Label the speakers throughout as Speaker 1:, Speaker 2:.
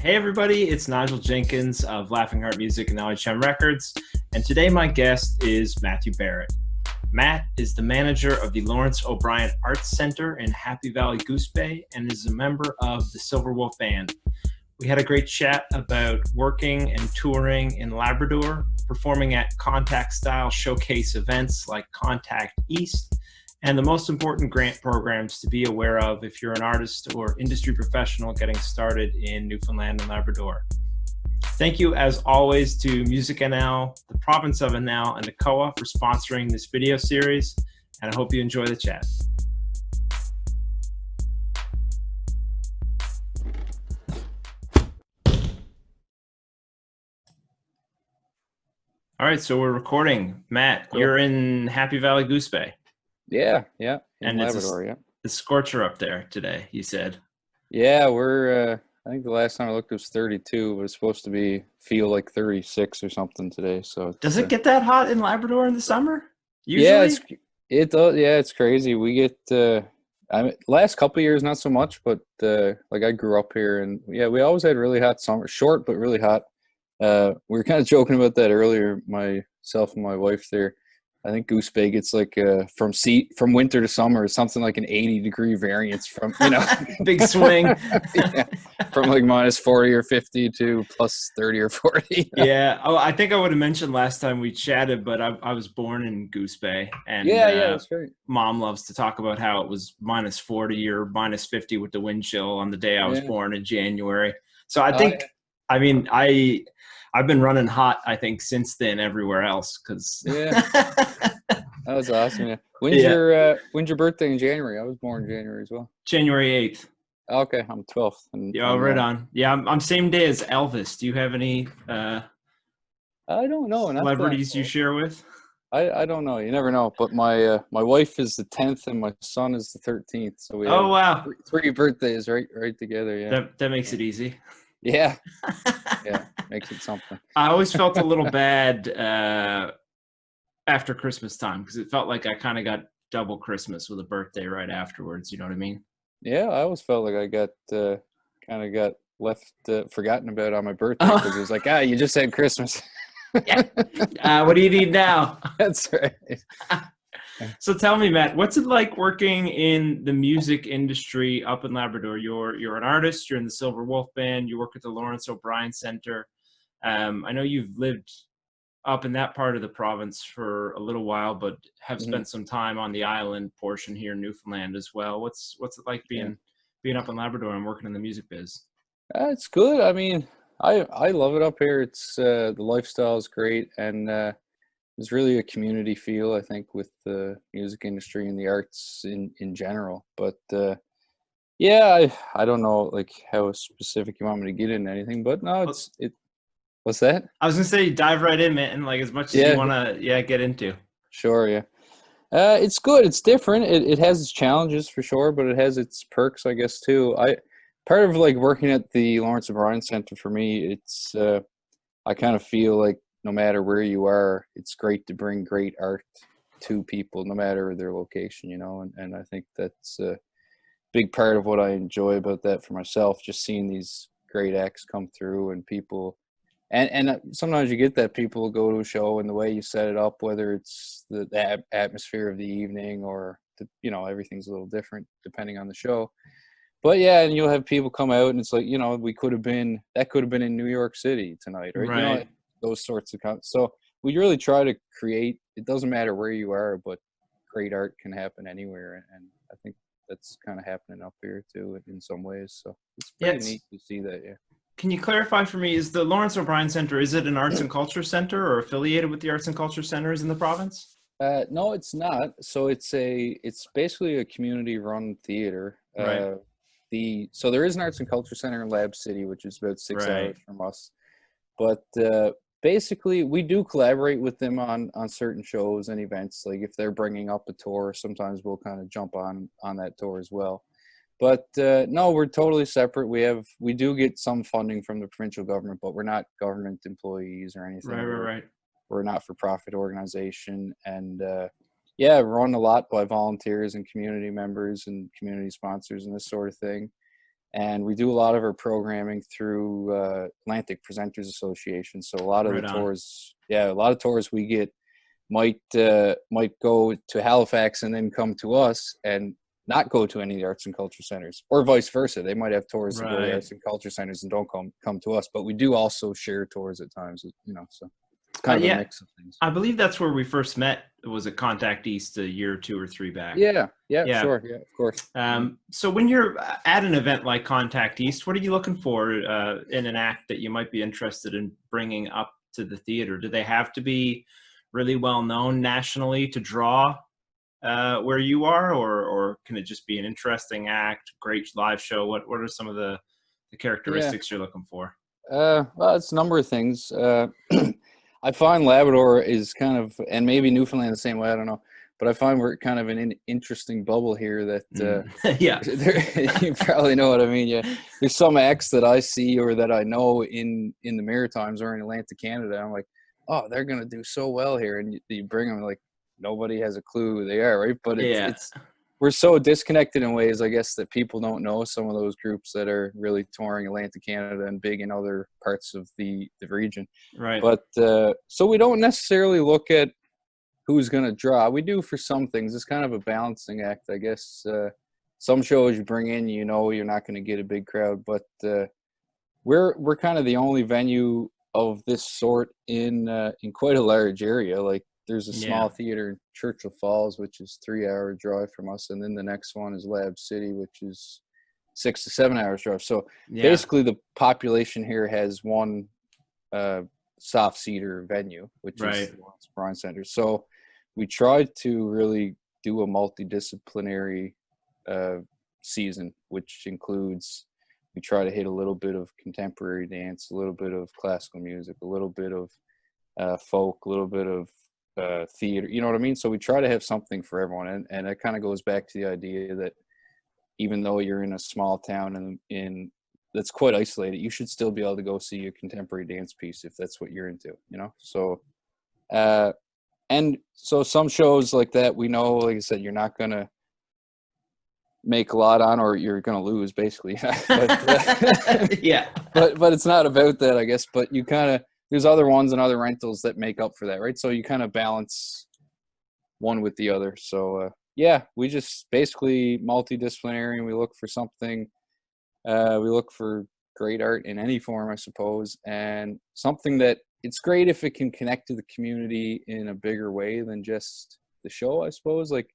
Speaker 1: Hey everybody, it's Nigel Jenkins of Laughing Heart Music NL Records, and today my guest is Matthew Barrett. Matt is the manager of the Lawrence O'Brien Arts Center in Happy Valley Goose Bay and is a member of the Silver Wolf Band. We had a great chat about working and touring in Labrador, performing at contact-style showcase events like Contact East, and the most important grant programs to be aware of if you're an artist or industry professional getting started in Newfoundland and Labrador. Thank you, as always, to Music NL, the province of NL, and the COA for sponsoring this video series, and I hope you enjoy the chat. All right, so we're recording. Matt,
Speaker 2: Cool.
Speaker 1: You're in Happy Valley Goose Bay.
Speaker 2: Yeah, in
Speaker 1: And
Speaker 2: Labrador, yeah.
Speaker 1: It's a scorcher up there today, you said.
Speaker 2: Yeah, we're I think the last time I looked it was 32, but it's supposed to feel like 36 or something today. So
Speaker 1: Does it get that hot in Labrador in the summer?
Speaker 2: yeah,
Speaker 1: Usually?
Speaker 2: it does. Yeah, it's crazy. We get last couple of years not so much, but like I grew up here and yeah, we always had really hot summer, short but really hot. We were kind of joking about that earlier, myself and my wife there. I think Goose Bay gets like from winter to summer is something like an 80-degree variance from,
Speaker 1: Big swing.
Speaker 2: yeah, from like minus 40 or 50 to plus 30 or 40.
Speaker 1: Yeah. Oh, I think I would have mentioned last time we chatted, but I was born in Goose Bay, and
Speaker 2: Yeah, that's great.
Speaker 1: Mom loves to talk about how it was minus 40 or minus 50 with the wind chill on the day I was
Speaker 2: Yeah.
Speaker 1: born in January. So I
Speaker 2: Oh,
Speaker 1: think,
Speaker 2: yeah.
Speaker 1: I mean, I've been running hot, I think, since then everywhere else because
Speaker 2: Yeah. That was awesome. Yeah. When's your birthday in January? I was born in January as well.
Speaker 1: January 8th.
Speaker 2: Okay, I'm 12th. And
Speaker 1: Yeah, right on. Yeah, I'm same day as Elvis. Do you have any
Speaker 2: I don't know.
Speaker 1: celebrities you share with?
Speaker 2: I don't know. You never know. But my wife is the 10th and my son is the 13th. So we
Speaker 1: Oh,
Speaker 2: have
Speaker 1: wow.
Speaker 2: three birthdays right together. Yeah.
Speaker 1: That makes it easy.
Speaker 2: Yeah. Yeah. Makes it something.
Speaker 1: I always felt a little bad after Christmas time because it felt like I kind of got double Christmas with a birthday right afterwards. You know what I mean?
Speaker 2: Yeah, I always felt like I got kind of got left forgotten about on my birthday because it was like, you just had Christmas.
Speaker 1: Yeah. What do you need now?
Speaker 2: That's right.
Speaker 1: So tell me, Matt, what's it like working in the music industry up in Labrador? You're an artist. You're in the Silver Wolf Band. You work at the Lawrence O'Brien Center. I know you've lived up in that part of the province for a little while, but have spent some time on the island portion here in Newfoundland as well. What's it like being up in Labrador and working in the music biz?
Speaker 2: It's good. I mean, I love it up here. It's the lifestyle is great, and there's really a community feel, I think, with the music industry and the arts in general. But yeah, I don't know like how specific you want me to get into anything, but no, it. What's that?
Speaker 1: I was gonna say dive right in, man, and like as much as you wanna get into.
Speaker 2: Sure, yeah. It's good. It's different. It has its challenges for sure, but it has its perks, I guess, too. Part of like working at the Lawrence O'Brien Center for me, it's I kind of feel like no matter where you are, it's great to bring great art to people, no matter their location, and I think that's a big part of what I enjoy about that for myself, just seeing these great acts come through and people. And sometimes you get that people go to a show and the way you set it up, whether it's the atmosphere of the evening or everything's a little different depending on the show. But yeah, and you'll have people come out and it's like that could have been in New York City tonight, right?
Speaker 1: Right.
Speaker 2: Those sorts of so we really try to create. It doesn't matter where you are, but great art can happen anywhere, and I think that's kind of happening up here too in some ways. So it's pretty neat to see that. Yeah.
Speaker 1: Can you clarify for me, is the Lawrence O'Brien Center, is it an arts and culture center or affiliated with the arts and culture centers in the province?
Speaker 2: No, it's not. So it's basically a community-run theater.
Speaker 1: Right.
Speaker 2: So there is an arts and culture center in Lab City, which is about 6 hours from us. But basically, we do collaborate with them on certain shows and events. Like if they're bringing up a tour, sometimes we'll kind of jump on that tour as well. But no, we're totally separate. We do get some funding from the provincial government, but we're not government employees or anything.
Speaker 1: Right.
Speaker 2: We're a not-for-profit organization, and run a lot by volunteers and community members and community sponsors and this sort of thing. and we do a lot of our programming through Atlantic Presenters Association. So a lot of
Speaker 1: Right
Speaker 2: the
Speaker 1: on.
Speaker 2: tours, a lot of tours we get might go to Halifax and then come to us and not go to any of the arts and culture centers, or vice versa. They might have tours that go to the
Speaker 1: Right.
Speaker 2: arts and culture centers and don't come to us, but we do also share tours at times, so it's kind of a mix of things.
Speaker 1: I believe that's where we first met. Was at Contact East a year or 2 or 3 back?
Speaker 2: Yeah, sure. Yeah, of course.
Speaker 1: So when you're at an event like Contact East, what are you looking for in an act that you might be interested in bringing up to the theater? Do they have to be really well known nationally to draw where you are, or can it just be an interesting act, great live show? What are some of the characteristics you're looking for?
Speaker 2: Well, it's a number of things. I find Labrador is kind of, and maybe Newfoundland the same way, I don't know, but I find we're kind of an interesting bubble here that,
Speaker 1: yeah,
Speaker 2: you probably know what I mean. Yeah, there's some acts that I see or that I know in the Maritimes or in Atlantic Canada. I'm like, oh, they're gonna do so well here, and you bring them, like, nobody has a clue who they are, right? But it's we're so disconnected in ways, I guess, that people don't know some of those groups that are really touring Atlantic Canada and big in other parts of the region.
Speaker 1: right.
Speaker 2: But so we don't necessarily look at who's going to draw. We do for some things. It's kind of a balancing act, I guess. Some shows you bring in, you're not going to get a big crowd, but we're kind of the only venue of this sort in quite a large area. Like, there's a small theater in Churchill Falls, which is 3-hour drive from us, and then the next one is Lab City, which is 6 to 7 hours drive. So basically, the population here has one soft seater venue, which is the Lawrence O'Brien Center. So we tried to really do a multidisciplinary season, which includes, we try to hit a little bit of contemporary dance, a little bit of classical music, a little bit of folk, a little bit of theater, you know what I mean? So we try to have something for everyone, and it kind of goes back to the idea that even though you're in a small town and that's quite isolated, you should still be able to go see a contemporary dance piece if that's what you're into, So and so some shows like that, we know, like I said, you're not gonna make a lot on, or you're gonna lose, basically. But,
Speaker 1: yeah,
Speaker 2: but it's not about that, I guess. But you kind of, there's other ones and other rentals that make up for that, right? So you kind of balance one with the other. So we just basically multidisciplinary, and we look for something. We look for great art in any form, I suppose, and something that, it's great if it can connect to the community in a bigger way than just the show, I suppose. Like,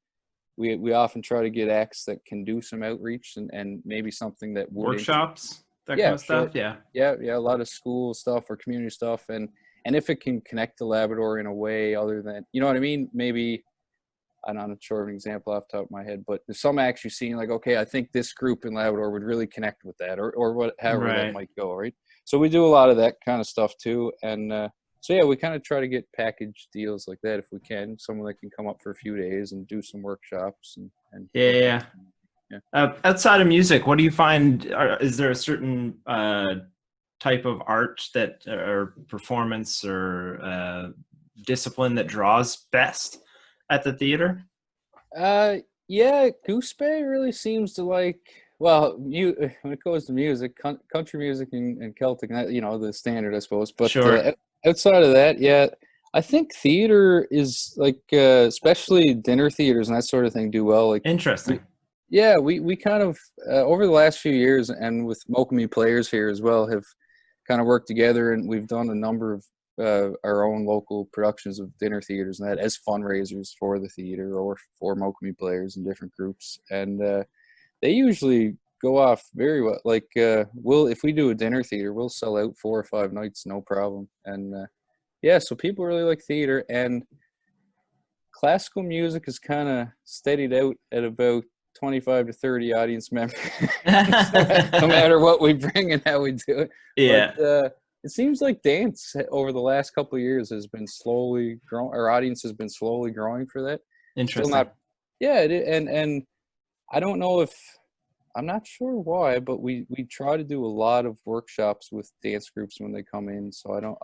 Speaker 2: we often try to get acts that can do some outreach and maybe something that would
Speaker 1: workshops, that kind of stuff.
Speaker 2: Sure. Yeah, a lot of school stuff or community stuff, and if it can connect to Labrador in a way other than, you know what I mean? Maybe, I'm not sure of an example off the top of my head, but there's some acts you've seen, like, okay, I think this group in Labrador would really connect with that, or however that might go, right? So we do a lot of that kind of stuff too, and we kind of try to get package deals like that if we can. Someone that can come up for a few days and do some workshops and
Speaker 1: outside of music, what do you find? Is there a certain type of art that, or performance, or discipline that draws best at the theater?
Speaker 2: Goose Bay really seems to like, well, when it goes to music, country music and Celtic, the standard, I suppose. But outside of that, I think theater is like, especially dinner theaters and that sort of thing, do well. Like,
Speaker 1: interesting.
Speaker 2: We kind of over the last few years, and with Mokami players here as well, have kind of worked together, and we've done a number of our own local productions of dinner theaters and that as fundraisers for the theater or for Mokami players in different groups, and they usually go off very well. Like, if we do a dinner theater, we'll sell out 4 or 5 nights, no problem. And so people really like theater, and classical music is kind of steadied out at about 25 to 30 audience members, no matter what we bring and how we do it.
Speaker 1: Yeah.
Speaker 2: But it seems like dance over the last couple of years has been slowly growing. Our audience has been slowly growing for that.
Speaker 1: Interesting.
Speaker 2: Still not, and I don't know if, I'm not sure why, but we try to do a lot of workshops with dance groups when they come in. So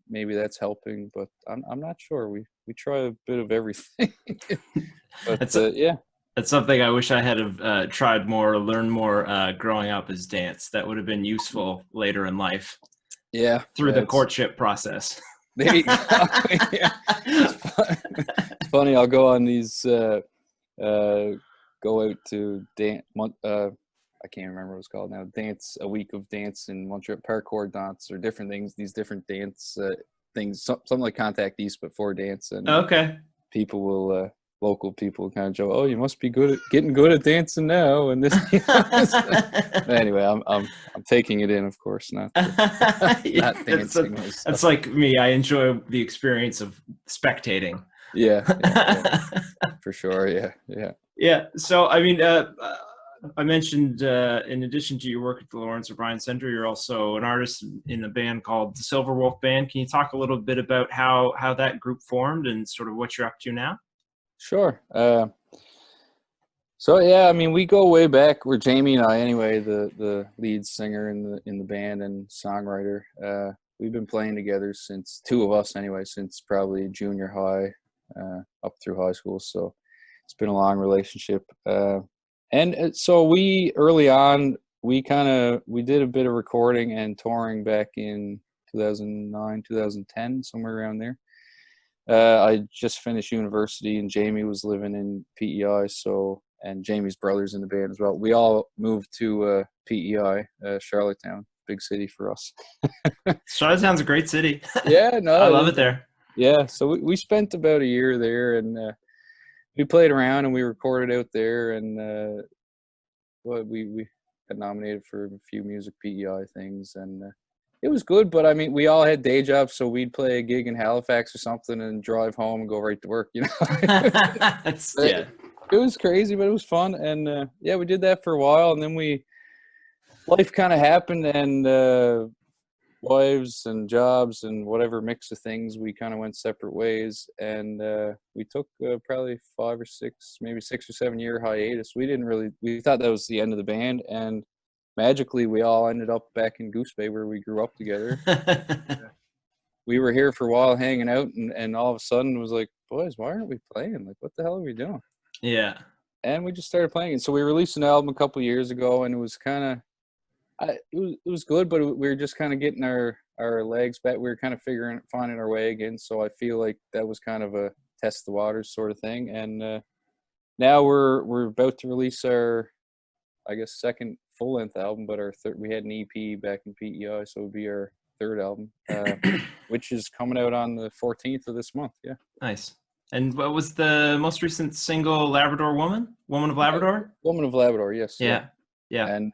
Speaker 2: maybe that's helping, but I'm not sure. We try a bit of everything. But
Speaker 1: That's something I wish I had have tried more, or learned more growing up, is dance. That would have been useful later in life
Speaker 2: Yeah,
Speaker 1: through the courtship process.
Speaker 2: there you go. Yeah. It's funny. I'll go on these, go out to dance. I can't remember what it's called now. Dance, a week of dance in Montreal, parkour dance, or different things. These different dance things, something like Contact East, but for dance. And
Speaker 1: Okay.
Speaker 2: people will, local people kind of joke, "Oh, you must be getting good at dancing now." And this, anyway, I'm taking it in, of course, not
Speaker 1: Yeah,
Speaker 2: not dancing myself.
Speaker 1: that's like me. I enjoy the experience of spectating.
Speaker 2: Yeah, for sure. Yeah.
Speaker 1: Yeah. So, I mean, I mentioned in addition to your work at the Lawrence O'Brien Center, you're also an artist in a band called the Silver Wolf Band. Can you talk a little bit about how that group formed and sort of what you're up to now?
Speaker 2: Sure. So yeah, I mean, we go way back. We're Jamie and I, anyway, the lead singer in the band and songwriter. We've been playing together since, two of us anyway, since probably junior high, up through high school. So it's been a long relationship. So we early on we did a bit of recording and touring back in 2009, 2010, somewhere around there. I just finished university, and Jamie was living in PEI, and Jamie's brother's in the band as well. We all moved to PEI, Charlottetown, big city for us.
Speaker 1: Charlottetown's a great city.
Speaker 2: Yeah, no,
Speaker 1: I love it there.
Speaker 2: Yeah, so we spent about a year there, and we played around and we recorded out there, and we got nominated for a few music PEI things, and it was good. But I mean, we all had day jobs, so we'd play a gig in Halifax or something and drive home and go right to work.
Speaker 1: Yeah.
Speaker 2: It was crazy, but it was fun. And yeah, we did that for a while, and then life kind of happened, and wives and jobs and whatever mix of things, we kind of went separate ways, and we took probably 5 or 6, maybe 6 or 7 year hiatus. We thought that was the end of the band, and magically we all ended up back in Goose Bay, where we grew up together. We were here for a while hanging out, and all of a sudden it was like, boys, why aren't we playing? Like, what the hell are we doing?
Speaker 1: Yeah.
Speaker 2: And we just started playing. And so we released an album a couple years ago, and it was kind of, it was good, but we were just kind of getting our legs back. We were kind of finding our way again. So I feel like that was kind of a test the waters sort of thing. And now we're about to release our, I guess, second full length album, but we had an EP back in PEI, so it would be our third album, which is coming out on the 14th of this month. Yeah.
Speaker 1: Nice. And what was the most recent single? Labrador Woman of Labrador?
Speaker 2: Woman of Labrador. Yes.
Speaker 1: Yeah. Yeah.
Speaker 2: And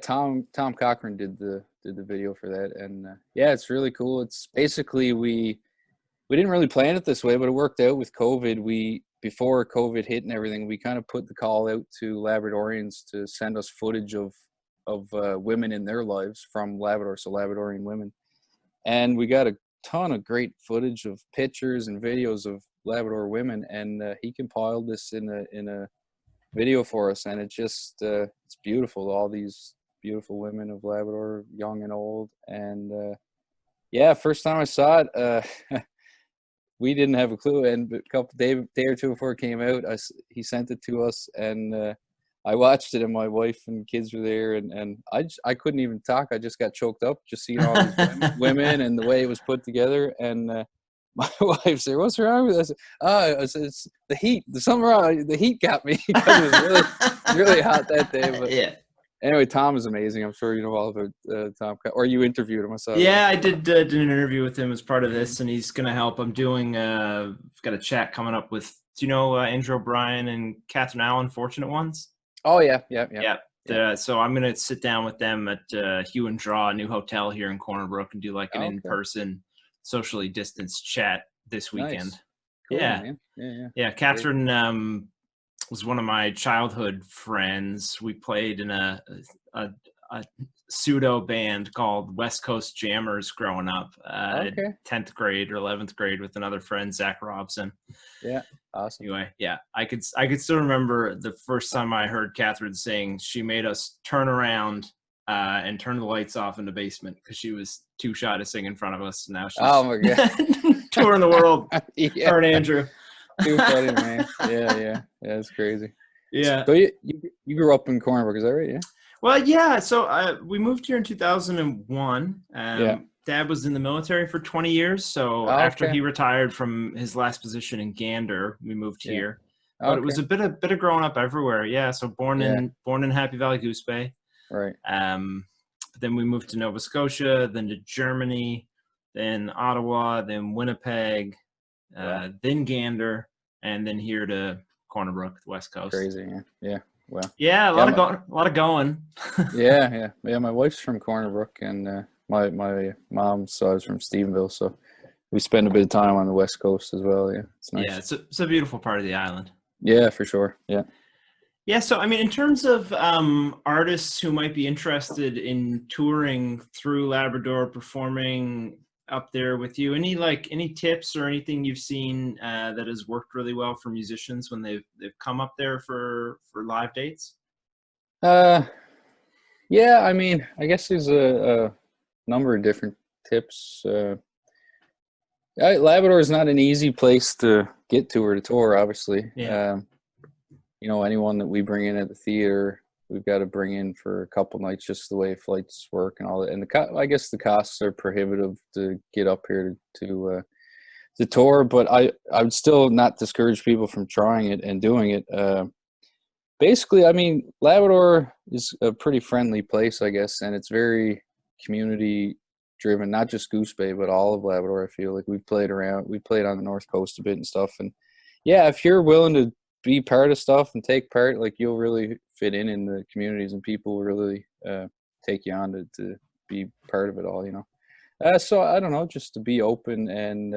Speaker 2: Tom Cochran did the video for that, and yeah, it's really cool. It's basically we didn't really plan it this way, but it worked out with COVID. Before COVID hit and everything, we kind of put the call out to Labradorians to send us footage of women in their lives from Labrador, so Labradorian women, and we got a ton of great footage of pictures and videos of Labrador women, and he compiled this in a video for us, and it's just it's beautiful. All these beautiful women of Labrador, young and old, and yeah, first time I saw it, we didn't have a clue, and a day or two before it came out, he sent it to us, and I watched it, and my wife and kids were there, and I couldn't even talk. I just got choked up just seeing all these women and the way it was put together, and my wife said, "What's wrong with us?" I said, "It's the heat. There's something wrong. The heat got me." Because it was really hot that day. But
Speaker 1: yeah.
Speaker 2: Anyway, Tom is amazing. I'm sure you know all about Tom. Or you interviewed him, I saw.
Speaker 1: Yeah, I did an interview with him as part of this, and he's going to help. I'm doing got a chat coming up with, do you know Andrew O'Brien and Catherine Allen, Fortunate Ones?
Speaker 2: Oh yeah.
Speaker 1: So I'm going to sit down with them at Hue and Draw, a new hotel here in Corner Brook, and do like an in-person, socially distanced chat this weekend.
Speaker 2: Nice. Cool,
Speaker 1: yeah.
Speaker 2: Man.
Speaker 1: Yeah. Catherine was one of my childhood friends. We played in a pseudo band called West Coast Jammers growing up, 10th grade or 11th grade, with another friend, Zach Robson.
Speaker 2: Yeah. Awesome.
Speaker 1: Anyway, yeah, I could still remember the first time I heard Catherine sing. She made us turn around and turn the lights off in the basement because she was too shy to sing in front of us. Now she's
Speaker 2: oh my god,
Speaker 1: touring the world.
Speaker 2: Yeah.
Speaker 1: Her and Andrew.
Speaker 2: Too funny, man. Yeah, it's crazy.
Speaker 1: Yeah.
Speaker 2: So you grew up in Corner Brook, is that right? Yeah.
Speaker 1: Well, yeah. So we moved here in 2001.
Speaker 2: Yeah.
Speaker 1: Dad was in the military for 20 years. So
Speaker 2: Oh,
Speaker 1: after
Speaker 2: okay.
Speaker 1: he retired from his last position in Gander, we moved
Speaker 2: Yeah.
Speaker 1: here. But it was
Speaker 2: Okay.
Speaker 1: a bit of growing up everywhere. Yeah. So
Speaker 2: Yeah.
Speaker 1: born in Happy Valley, Goose Bay.
Speaker 2: Right.
Speaker 1: Then we moved to Nova Scotia, then to Germany, then Ottawa, then Winnipeg,
Speaker 2: Wow.
Speaker 1: then Gander, and then here to Corner Brook, the West Coast.
Speaker 2: Crazy. Yeah. Yeah. Well.
Speaker 1: Yeah, a
Speaker 2: Yeah.
Speaker 1: lot of going.
Speaker 2: Yeah. My wife's from Corner Brook, and my mom's side is from Stephenville, so we spend a bit of time on the West Coast as well. Yeah, it's
Speaker 1: Yeah,
Speaker 2: nice.
Speaker 1: it's a beautiful part of the island.
Speaker 2: Yeah, for sure. Yeah.
Speaker 1: Yeah, so I mean, in terms of artists who might be interested in touring through Labrador, performing up there with you, any tips or anything you've seen that has worked really well for musicians when they've come up there for live dates?
Speaker 2: Uh, yeah. I mean, I guess there's a number of different tips. Labrador is not an easy place to get to or to tour, obviously.
Speaker 1: Yeah.
Speaker 2: Anyone that we bring in at the theater, we've got to bring in for a couple nights, just the way flights work and all that. And I guess the costs are prohibitive to get up here to tour, but I would still not discourage people from trying it and doing it. Basically, I mean, Labrador is a pretty friendly place, I guess, and it's very community driven, not just Goose Bay, but all of Labrador. I feel like we played on the North Coast a bit and stuff. And yeah, if you're willing to be part of stuff and take part, like, you'll really fit in the communities, and people will really take you on to be part of it all, So I don't know, just to be open and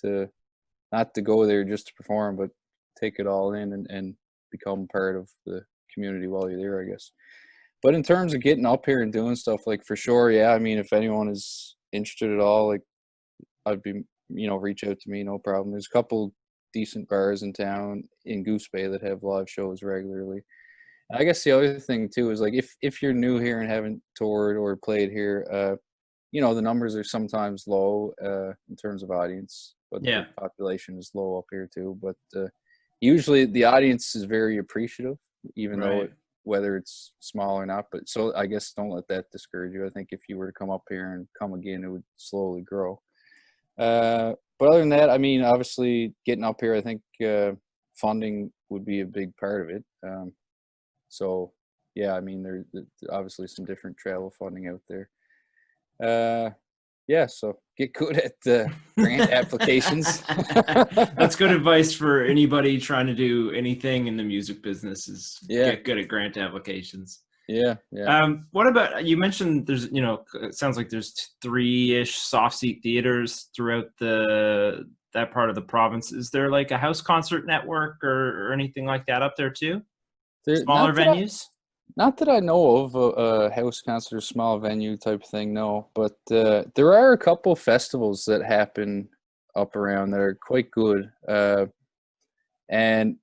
Speaker 2: to not to go there just to perform, but take it all in and become part of the community while you're there, I guess. But in terms of getting up here and doing stuff, like, for sure, yeah. I mean, if anyone is interested at all, like, I'd be, reach out to me, no problem. There's a couple decent bars in town in Goose Bay that have live shows regularly. And I guess the other thing too is, like, if you're new here and haven't toured or played here, the numbers are sometimes low in terms of audience, but
Speaker 1: Yeah.
Speaker 2: the population is low up here too. But usually the audience is very appreciative, even though whether it's small or not. But so I guess don't let that discourage you. I think if you were to come up here and come again, it would slowly grow. But other than that, I mean, obviously getting up here, I think funding would be a big part of it. So yeah, I mean, there's obviously some different travel funding out there. Yeah, so get good at grant applications.
Speaker 1: That's good advice for anybody trying to do anything in the music business, is get good at grant applications.
Speaker 2: Yeah.
Speaker 1: What about, you mentioned there's, it sounds like there's 3-ish soft seat theaters throughout that part of the province. Is there like a house concert network or anything like that up there too? Smaller venues?
Speaker 2: Not that I know of a house concert or small venue type thing, no. But there are a couple festivals that happen up around that are quite good. And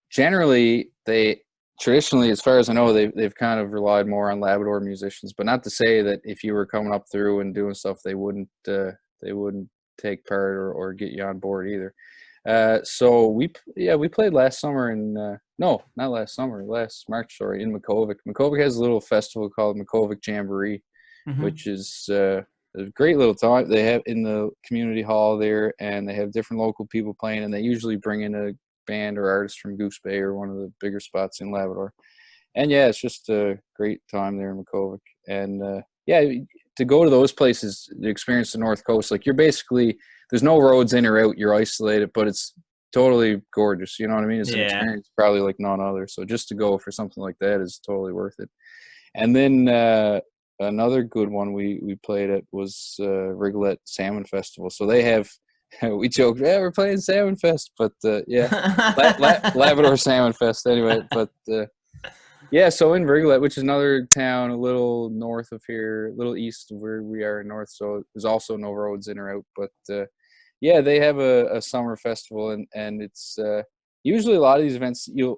Speaker 2: generally, traditionally, as far as I know, they've kind of relied more on Labrador musicians. But not to say that if you were coming up through and doing stuff, they wouldn't take part or get you on board either. So we played last summer no, not last summer, last March, sorry, in Makkovik. Makkovik has a little festival called Makkovik Jamboree, which is a great little time. They have in the community hall there, and they have different local people playing, and they usually bring in a band or artist from Goose Bay or one of the bigger spots in Labrador. And yeah, it's just a great time there in Makkovik. And to go to those places, to experience the North Coast, like, you're basically, there's no roads in or out, you're isolated, but it's totally gorgeous. You know what I mean? It's an experience probably like none other. So just to go for something like that is totally worth it. And then another good one we played at was Rigolette Salmon Festival. So they have, we joked, yeah, we're playing Salmon Fest, but Labrador Salmon Fest anyway. But yeah, so in Rigolette, which is another town a little north of here, a little east of where we are in north, so there's also no roads in or out. But yeah, they have a summer festival, and it's usually a lot of these events, the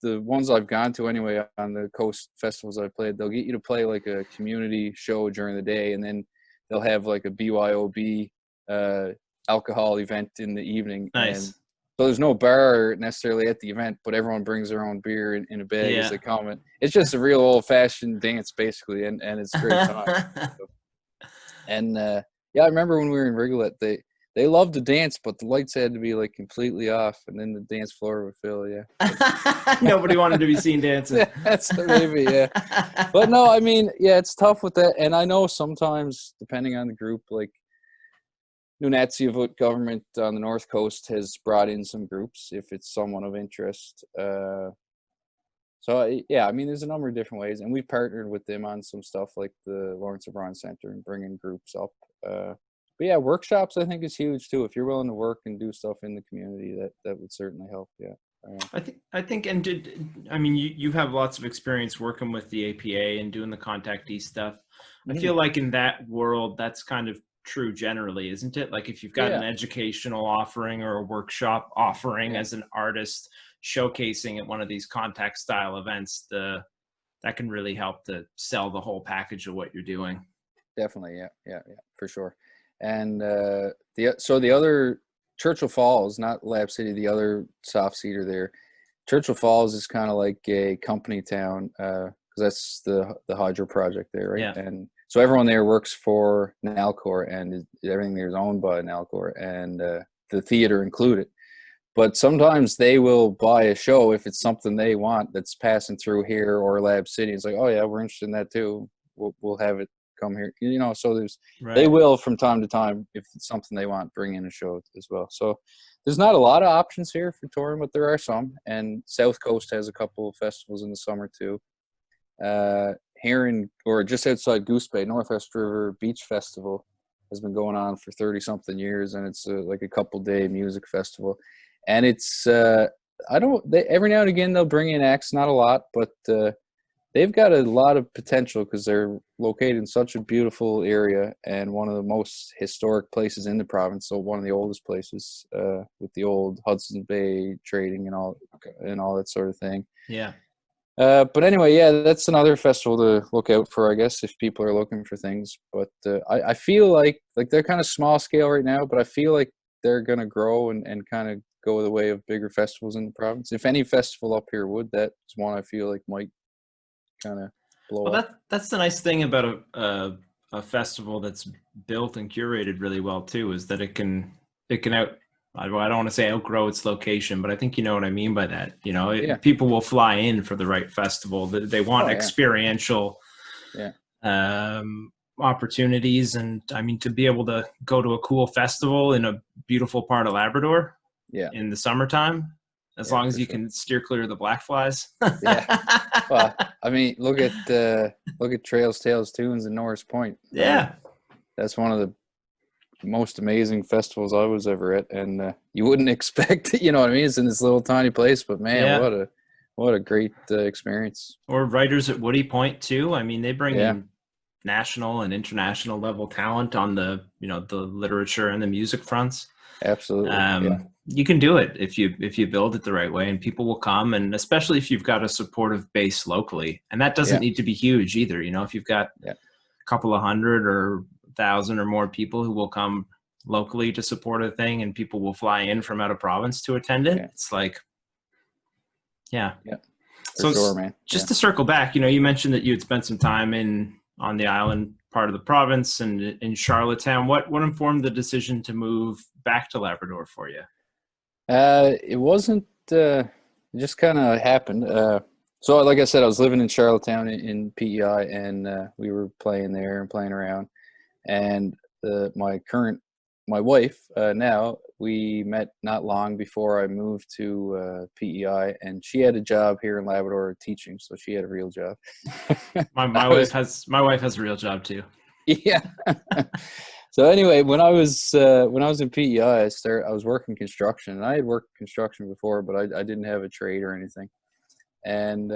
Speaker 2: ones I've gone to anyway on the coast festivals I've played, they'll get you to play like a community show during the day, and then they'll have like a BYOB alcohol event in the evening.
Speaker 1: Nice.
Speaker 2: So there's no bar necessarily at the event, but everyone brings their own beer in a bag as
Speaker 1: Yeah.
Speaker 2: they come in. It's just a real old-fashioned dance, basically, and it's great time. And yeah, I remember when we were in Rigolette, they loved to dance, but the lights had to be like completely off, and then the dance floor would fill. Yeah,
Speaker 1: Nobody wanted to be seen dancing.
Speaker 2: yeah, that's maybe yeah. But no, I mean, yeah, it's tough with that, and I know sometimes depending on the group, like Nunatsiofoot government on the North Coast has brought in some groups if it's someone of interest. Yeah, I mean, there's a number of different ways, and we've partnered with them on some stuff like the Lawrence O'Brien Center and bringing groups up. But yeah, workshops I think is huge too. If you're willing to work and do stuff in the community, that would certainly help. Yeah.
Speaker 1: I think, I mean, you have lots of experience working with the APA and doing the contactee stuff. I
Speaker 2: Mhm.
Speaker 1: feel like in that world, that's kind of true generally, isn't it? Like if you've got
Speaker 2: Yeah.
Speaker 1: an educational offering or a workshop offering
Speaker 2: Yeah.
Speaker 1: as an artist showcasing at one of these contact style events, that can really help to sell the whole package of what you're doing.
Speaker 2: Definitely, yeah, for sure. And the other Churchill Falls, not Lab City, the other soft seeder there. Churchill Falls is kind of like a company town because that's the hydro project there, right?
Speaker 1: Yeah.
Speaker 2: And so everyone there works for Nalcor, and everything there is owned by Nalcor, and the theater included. But sometimes they will buy a show if it's something they want that's passing through here or Lab City. It's like, oh yeah, we're interested in that too. We'll have it come here. So they
Speaker 1: Right.
Speaker 2: will from time to time, if it's something they want, bring in a show as well. So there's not a lot of options here for touring, but there are some. And South Coast has a couple of festivals in the summer too. Here or just outside Goose Bay, Northwest River Beach Festival has been going on for 30 something years, and it's like a couple day music festival. And it's every now and again they'll bring in acts, not a lot, but they've got a lot of potential because they're located in such a beautiful area and one of the most historic places in the province. So one of the oldest places with the old Hudson Bay trading and all that sort of thing.
Speaker 1: Yeah.
Speaker 2: But anyway, yeah, that's another festival to look out for, I guess, if people are looking for things. But I feel like they're kind of small scale right now, but I feel like they're going to grow and kind of go the way of bigger festivals in the province. If any festival up here would, that's one I feel like might kind of blow up.
Speaker 1: That's the nice thing about a festival that's built and curated really well too, is that it can I don't want to say outgrow its location, but I think you know what I mean by that.
Speaker 2: Yeah.
Speaker 1: People will fly in for the right festival. They want experiential opportunities, and I mean to be able to go to a cool festival in a beautiful part of Labrador in the summertime, as long as you can steer clear of the black flies.
Speaker 2: Yeah. Well, I mean, look at Trails, Tales, Tunes, and Norris Point.
Speaker 1: Yeah.
Speaker 2: That's one of the most amazing festivals I was ever at, and you wouldn't expect, you know what I mean? It's in this little tiny place, but man, what a great experience.
Speaker 1: Or writers at Woody Point too. I mean, they bring in national and international level talent on the literature and the music fronts.
Speaker 2: Absolutely.
Speaker 1: You can do it if you build it the right way, and people will come, and especially if you've got a supportive base locally, and that doesn't need to be huge either. If you've got a couple of hundred or 1,000 or more people who will come locally to support a thing, and people will fly in from out of province to attend it. It's like,
Speaker 2: For sure, man.
Speaker 1: Just to circle back, you mentioned that you had spent some time on the island part of the province and in Charlottetown. What informed the decision to move back to Labrador for you?
Speaker 2: It wasn't, it just kind of happened. So like I said, I was living in Charlottetown in PEI, and we were playing there and playing around. And my wife, now, we met not long before I moved to PEI, and she had a job here in Labrador teaching, so she had a real job.
Speaker 1: My wife has a real job too.
Speaker 2: Yeah. So anyway, when I was in PEI, I was working construction, and I had worked construction before, but I didn't have a trade or anything. And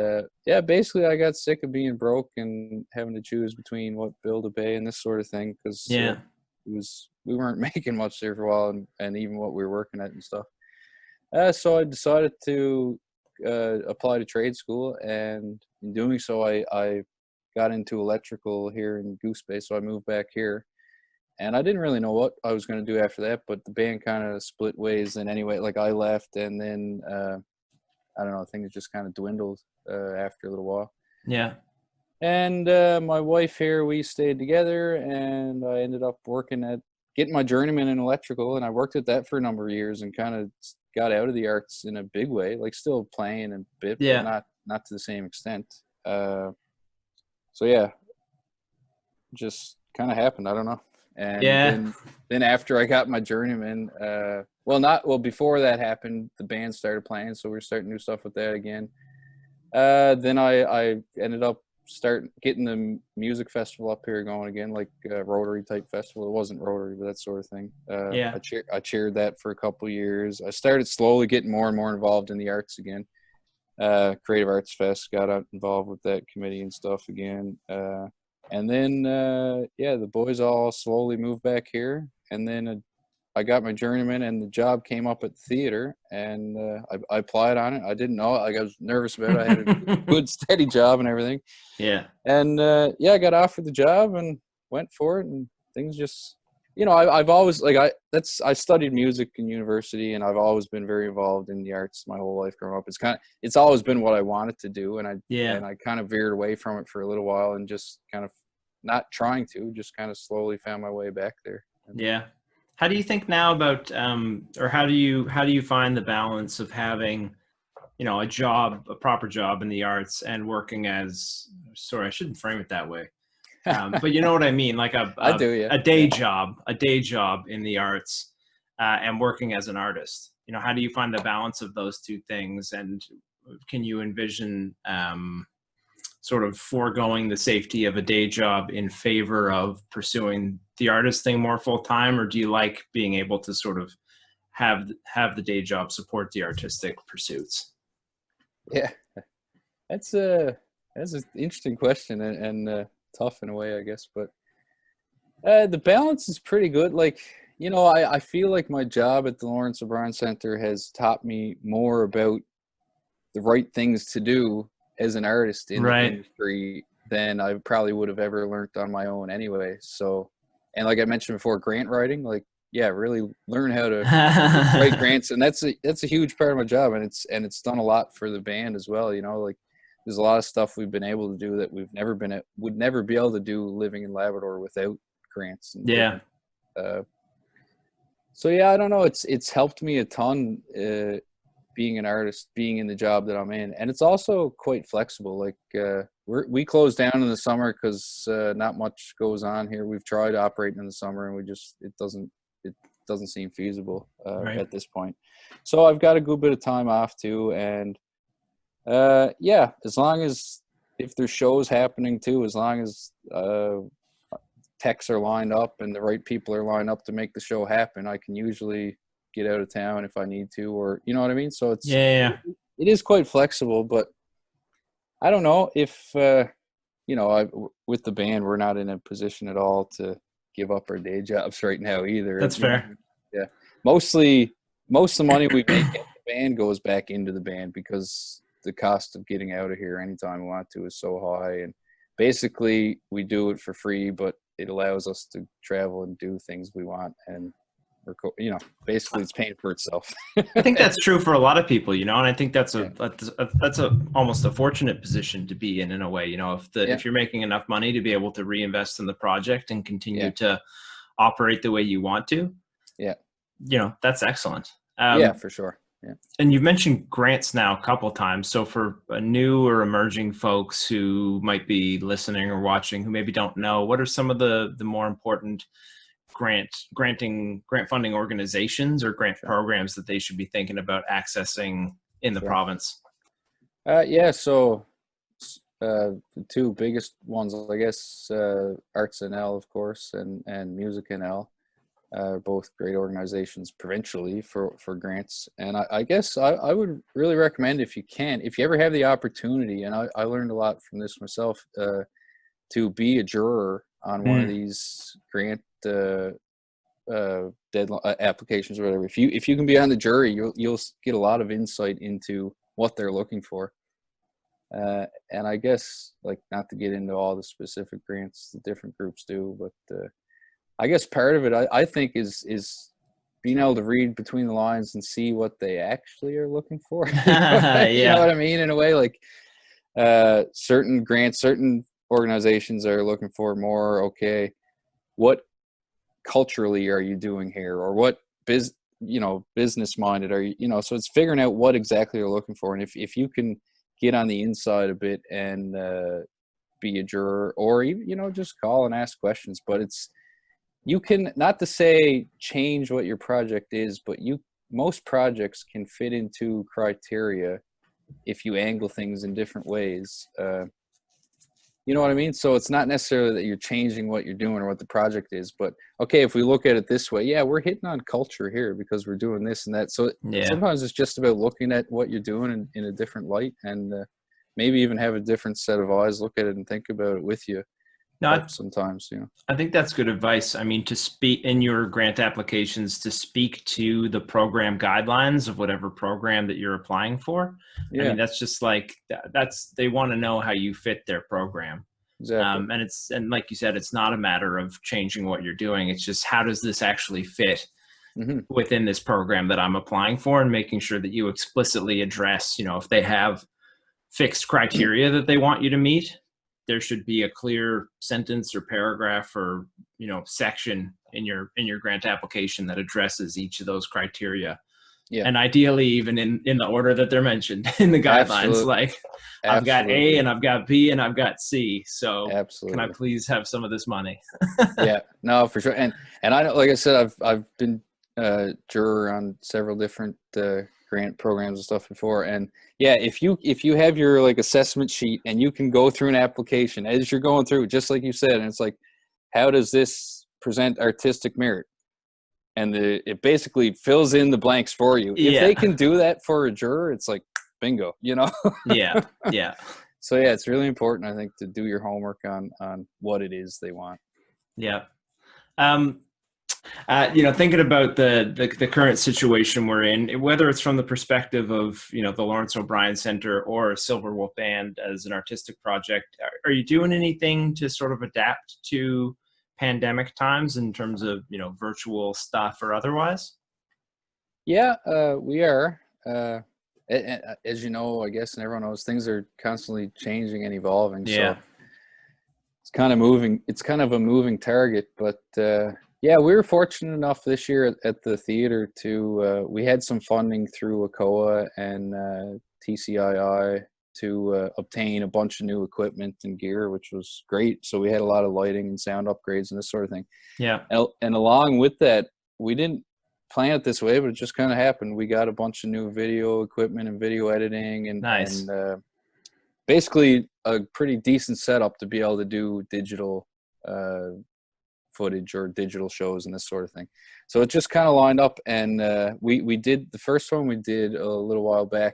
Speaker 2: basically I got sick of being broke and having to choose between what bill to pay and this sort of thing, because we weren't making much there for a while, and even what we were working at and stuff. So I decided to apply to trade school, and in doing so I got into electrical here in Goose Bay, so I moved back here. and I didn't really know what I was going to do after that, but the band kind of split ways. And anyway, like I left, and then I don't know, things just kind of dwindled after a little while.
Speaker 1: Yeah.
Speaker 2: And my wife here, we stayed together, and I ended up getting my journeyman in electrical, and I worked at that for a number of years and kind of got out of the arts in a big way, like still playing a bit, but
Speaker 1: Yeah.
Speaker 2: not to the same extent. So yeah, just kind of happened. I don't know. And
Speaker 1: Yeah.
Speaker 2: then after I got my journeyman, before that happened, the band started playing, so we were starting new stuff with that again. Then I ended up getting the music festival up here going again, like a Rotary type festival. It wasn't Rotary, but that sort of thing.
Speaker 1: Yeah.
Speaker 2: I chaired that for a couple of years. I started slowly getting more and more involved in the arts again. Creative Arts Fest, got out involved with that committee and stuff again. And then, the boys all slowly moved back here. And then I got my journeyman, and the job came up at the theater, and I applied on it. I didn't know it. Like, I was nervous about it. I had a good, steady job and everything.
Speaker 1: Yeah.
Speaker 2: And, I got offered the job and went for it. And things just, I've always, I studied music in university, and I've always been very involved in the arts my whole life growing up. It's always been what I wanted to do. And I kind of veered away from it for a little while, and just kind of not trying to, just kind of slowly found my way back there.
Speaker 1: Yeah. How do you think now about, or how do you find the balance of having, a proper job in the arts and working as, sorry, I shouldn't frame it that way. But you know what I mean? Like
Speaker 2: I do, yeah.
Speaker 1: a day job in the arts, and working as an artist. How do you find the balance of those two things? And can you envision, sort of foregoing the safety of a day job in favor of pursuing the artist thing more full time? Or do you like being able to sort of have the day job support the artistic pursuits?
Speaker 2: Yeah, that's an interesting question, and tough in a way, I guess. But the balance is pretty good. Like, I feel like my job at the Lawrence O'Brien Center has taught me more about the right things to do as an artist in the industry than I probably would have ever learned on my own anyway. So, and like I mentioned before, grant writing, like, really learn how to write grants. And that's a huge part of my job. And it's done a lot for the band as well. Like, there's a lot of stuff we've been able to do that would never be able to do living in Labrador without grants. And so I don't know. It's helped me a ton, being an artist, being in the job that I'm in. And it's also quite flexible. Like, we close down in the summer because not much goes on here. We've tried operating in the summer, and it doesn't seem feasible at this point. So I've got a good bit of time off too. And as long as, if there's shows happening too, as long as techs are lined up and the right people are lined up to make the show happen, I can usually get out of town if I need to, or you know what I mean? So it is quite flexible. But I don't know if with the band, we're not in a position at all to give up our day jobs right now either.
Speaker 1: That's fair.
Speaker 2: Yeah, most of the money we make at the band goes back into the band, because the cost of getting out of here anytime we want to is so high. And basically we do it for free, but it allows us to travel and do things we want, and basically it's paying for itself.
Speaker 1: I think that's true for a lot of people, and I think that's almost a fortunate position to be in a way. If you're making enough money to be able to reinvest in the project and continue to operate the way you want to, that's excellent.
Speaker 2: For sure. Yeah.
Speaker 1: And you've mentioned grants now a couple of times. So for new or emerging folks who might be listening or watching, who maybe don't know, what are some of the more important grant funding organizations or grant programs that they should be thinking about accessing in the province?
Speaker 2: So the two biggest ones, I guess, Arts NL, of course, and Music NL, are both great organizations provincially for grants. And I guess I would really recommend, if you ever have the opportunity, and I learned a lot from this myself, to be a juror on one of these grant deadline applications or whatever. If you can be on the jury, you'll get a lot of insight into what they're looking for. And I guess, like, not to get into all the specific grants the different groups do, but I guess part of it, I think, is being able to read between the lines and see what they actually are looking for. You know
Speaker 1: Yeah.
Speaker 2: what I mean? In a way, like certain grants, certain organizations are looking for more, okay, what culturally are you doing here, or what business minded are you, so it's figuring out what exactly you're looking for. And if you can get on the inside a bit and be a juror, or even, just call and ask questions, but you can, not to say change what your project is, but most projects can fit into criteria if you angle things in different ways. You know what I mean? So it's not necessarily that you're changing what you're doing or what the project is, but okay, if we look at it this way, yeah, we're hitting on culture here because we're doing this and that. So
Speaker 1: Yeah.
Speaker 2: sometimes it's just about looking at what you're doing in a different light, and maybe even have a different set of eyes look at it and think about it with you.
Speaker 1: No,
Speaker 2: Sometimes,
Speaker 1: I think that's good advice. I mean, to speak in your grant applications, to speak to the program guidelines of whatever program that you're applying for. I
Speaker 2: Yeah,
Speaker 1: mean, that's just like, they want to know how you fit their program.
Speaker 2: exactly.
Speaker 1: And like you said, it's not a matter of changing what you're doing. It's just, how does this actually fit
Speaker 2: Hmm.
Speaker 1: within this program that I'm applying for, and making sure that you explicitly address, if they have fixed criteria that they want you to meet, there should be a clear sentence or paragraph or section in your grant application that addresses each of those criteria,
Speaker 2: Yeah,
Speaker 1: and ideally even in the order that they're mentioned in the guidelines.
Speaker 2: absolutely.
Speaker 1: Like, I've got A
Speaker 2: Absolutely.
Speaker 1: and I've got B and I've got C, so can I
Speaker 2: Absolutely.
Speaker 1: please have some of this money?
Speaker 2: Yeah, no, for sure. And I know, like I said, I've been juror on several different grant programs and stuff before. And yeah, if you have your like assessment sheet and you can go through an application as you're going through, just like you said, and it's like, how does this present artistic merit? And it basically fills in the blanks for you. If
Speaker 1: Yeah.
Speaker 2: they can do that for a juror, it's like bingo,
Speaker 1: Yeah. Yeah.
Speaker 2: So yeah, it's really important, I think, to do your homework on what it is they want.
Speaker 1: Yeah. Um, Thinking about the current situation we're in, whether it's from the perspective of the Lawrence O'Brien Center or Silver Wolf Band as an artistic project, are you doing anything to sort of adapt to pandemic times in terms of virtual stuff or otherwise?
Speaker 2: Yeah, we are. As you know, I guess, and everyone knows, things are constantly changing and evolving.
Speaker 1: Yeah.
Speaker 2: So it's kind of moving. It's kind of a moving target. But yeah, we were fortunate enough this year at the theater to we had some funding through ACOA and TCII to obtain a bunch of new equipment and gear, which was great. So we had a lot of lighting and sound upgrades and this sort of thing.
Speaker 1: Yeah.
Speaker 2: And along with that, we didn't plan it this way, but it just kind of happened. We got a bunch of new video equipment and video editing, and
Speaker 1: Nice.
Speaker 2: basically a pretty decent setup to be able to do digital footage or digital shows and this sort of thing. So it just kind of lined up, and we did the first one we did a little while back.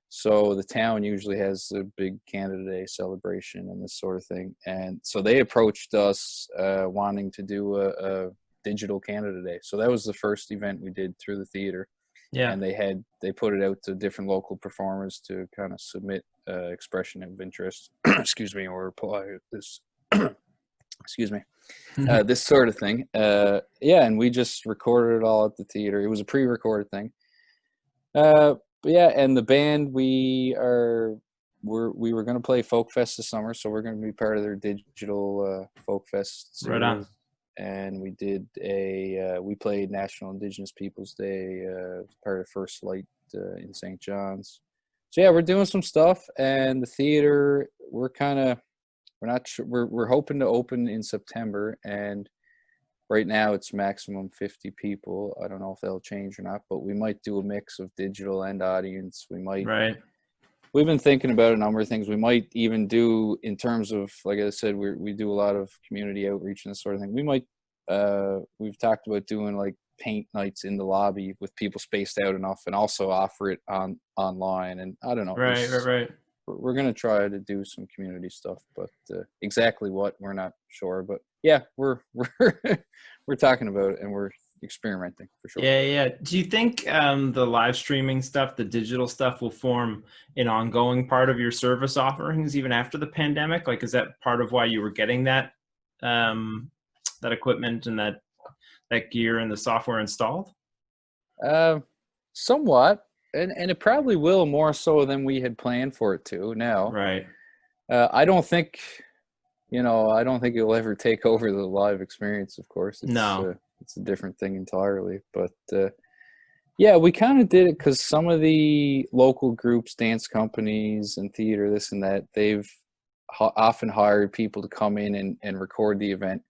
Speaker 2: So the town usually has a big Canada Day celebration and this sort of thing, and so they approached us wanting to do a digital Canada Day. So that was the first event we did through the theater.
Speaker 1: Yeah.
Speaker 2: And they put it out to different local performers to kind of submit expression of interest, excuse me, or apply this, excuse me, this sort of thing. Yeah, and we just recorded it all at the theater. It was a pre-recorded thing. But yeah, and the band, we were going to play Folk Fest this summer, so we're going to be part of their digital Folk Fest series.
Speaker 1: Right on.
Speaker 2: And we did we played National Indigenous Peoples Day, part of First Light in St. John's. So yeah, we're doing some stuff, and the theater, we're not sure. We're hoping to open in September, and right now it's maximum 50 people. I don't know if that'll change or not, but we might do a mix of digital and audience. We might.
Speaker 1: Right.
Speaker 2: We've been thinking about a number of things. We might even do, in terms of, like I said, we do a lot of community outreach and this sort of thing. We might, we've talked about doing like paint nights in the lobby with people spaced out enough, and also offer it online. And I don't know.
Speaker 1: Right.
Speaker 2: We're going to try to do some community stuff, but exactly what, we're not sure. But yeah, we're talking about it, and we're experimenting for sure.
Speaker 1: Yeah. Do you think the live streaming stuff, the digital stuff, will form an ongoing part of your service offerings even after the pandemic? Like, is that part of why you were getting that that equipment and that gear and the software installed?
Speaker 2: Somewhat, and it probably will more so than we had planned for it to now.
Speaker 1: Right.
Speaker 2: I don't think, I don't think it will ever take over the live experience, of course.
Speaker 1: No.
Speaker 2: It's a different thing entirely. But yeah, we kind of did it because some of the local groups, dance companies and theater, this and that, they've often hired people to come in and record the event.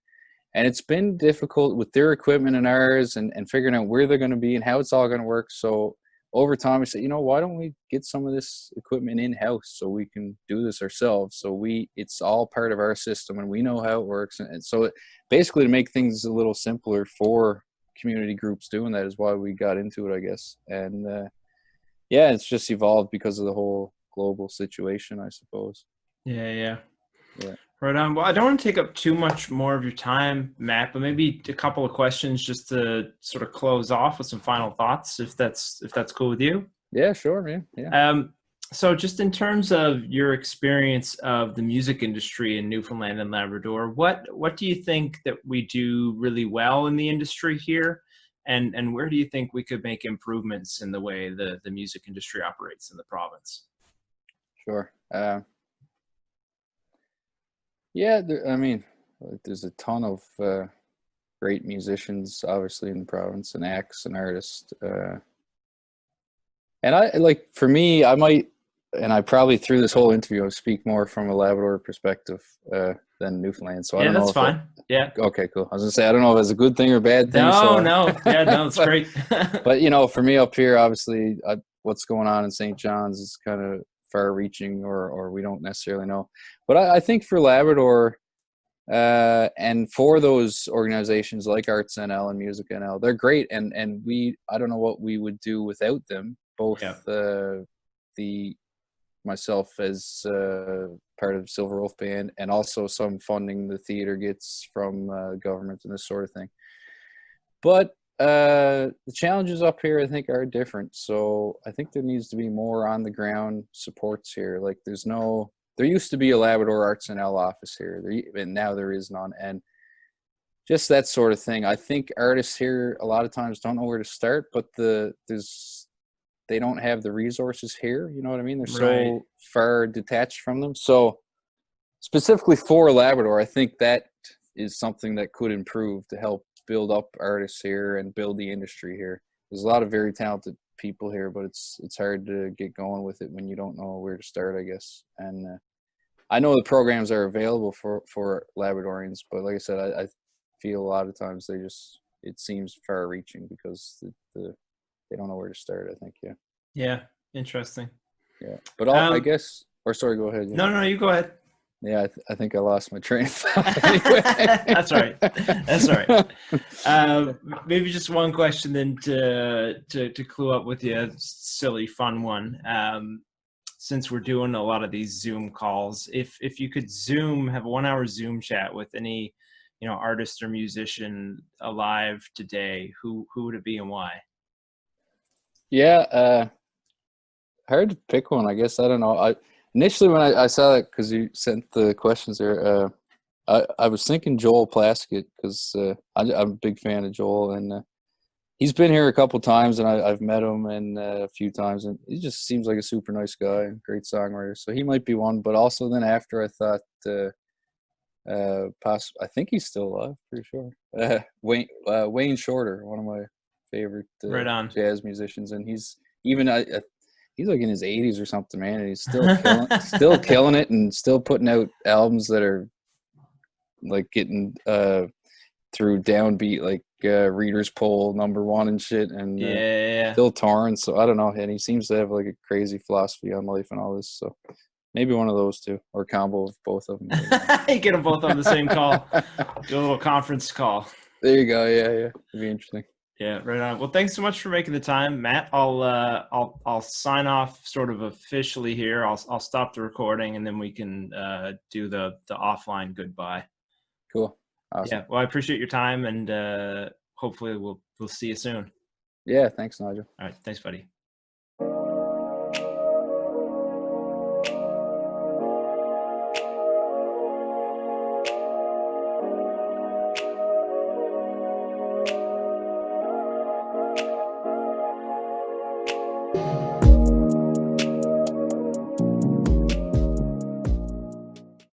Speaker 2: And it's been difficult with their equipment and ours and figuring out where they're going to be and how it's all going to work. So over time, we said, why don't we get some of this equipment in-house so we can do this ourselves? So it's all part of our system and we know how it works. And so basically to make things a little simpler for community groups doing that is why we got into it, I guess. And yeah, it's just evolved because of the whole global situation, I suppose.
Speaker 1: Yeah.
Speaker 2: Yeah.
Speaker 1: Right on. Well, I don't want to take up too much more of your time, Matt, but maybe a couple of questions just to sort of close off with some final thoughts, if that's cool with you.
Speaker 2: Yeah, sure, man. Yeah.
Speaker 1: So just in terms of your experience of the music industry in Newfoundland and Labrador, what do you think that we do really well in the industry here? And where do you think we could make improvements in the way the music industry operates in the province?
Speaker 2: Sure. Yeah, there's a ton of great musicians, obviously, in the province, and acts and artists. And for me, I probably through this whole interview, I speak more from a Labrador perspective than Newfoundland. So I don't know.
Speaker 1: That's fine. Yeah.
Speaker 2: Okay, cool. I was gonna say I don't know if it's a good thing or a bad thing.
Speaker 1: No. Yeah, no, it's great.
Speaker 2: But for me up here, obviously, what's going on in St. John's is kind of far-reaching, or we don't necessarily know. But I think for Labrador, and for those organizations like Arts NL and Music NL, they're great, and I don't know what we would do without them. Both myself as part of Silver Wolf Band, and also some funding the theater gets from government and this sort of thing. But the challenges up here, I think, are different. So I think there needs to be more on the ground supports here. Like there used to be a Labrador Arts NL office here, and now there is none. And just that sort of thing. I think artists here a lot of times don't know where to start, but they don't have the resources here. You know what I mean? They're so far detached from them. So specifically for Labrador, I think that is something that could improve to help build up artists here and build the industry here. There's a lot of very talented people here, but it's hard to get going with it when you don't know where to start, I guess. And I know the programs are available for Labradorians, but like I said, I feel a lot of times it seems far-reaching because they don't know where to start, I think.
Speaker 1: Yeah, interesting.
Speaker 2: Yeah, but I guess, or sorry, go ahead.
Speaker 1: No, you go ahead.
Speaker 2: Yeah, I think I lost my train of thought. Anyway.
Speaker 1: That's all right. Maybe just one question then to clue up with you, a silly, fun one. Since we're doing a lot of these Zoom calls, if you could have a 1 hour Zoom chat with any, artist or musician alive today, who would it be and why?
Speaker 2: Yeah, hard to pick one, I guess. I don't know. Initially, when I saw that, because you sent the questions there, I was thinking Joel Plaskett, because I'm a big fan of Joel, and he's been here a couple times, and I've met him a few times, and he just seems like a super nice guy, great songwriter. So he might be one. But also then after, I thought, I think he's still alive, pretty sure. Wayne Shorter, one of my favorite jazz musicians, and he's even he's like in his 80s or something, man, and he's still killing it, and still putting out albums that are like getting through Downbeat, like Reader's Poll #1 and shit, and still touring. So I don't know, and he seems to have like a crazy philosophy on life and all this. So maybe one of those two, or a combo of both of them.
Speaker 1: You get them both on the same call. Do a little conference call.
Speaker 2: There you go. Yeah, it'd be interesting.
Speaker 1: Yeah, right on. Well, thanks so much for making the time, Matt. I'll sign off sort of officially here. I'll stop the recording, and then we can do the offline goodbye.
Speaker 2: Cool. Awesome.
Speaker 1: Yeah. Well, I appreciate your time, and hopefully we'll see you soon.
Speaker 2: Yeah. Thanks, Nigel.
Speaker 1: All right. Thanks, buddy.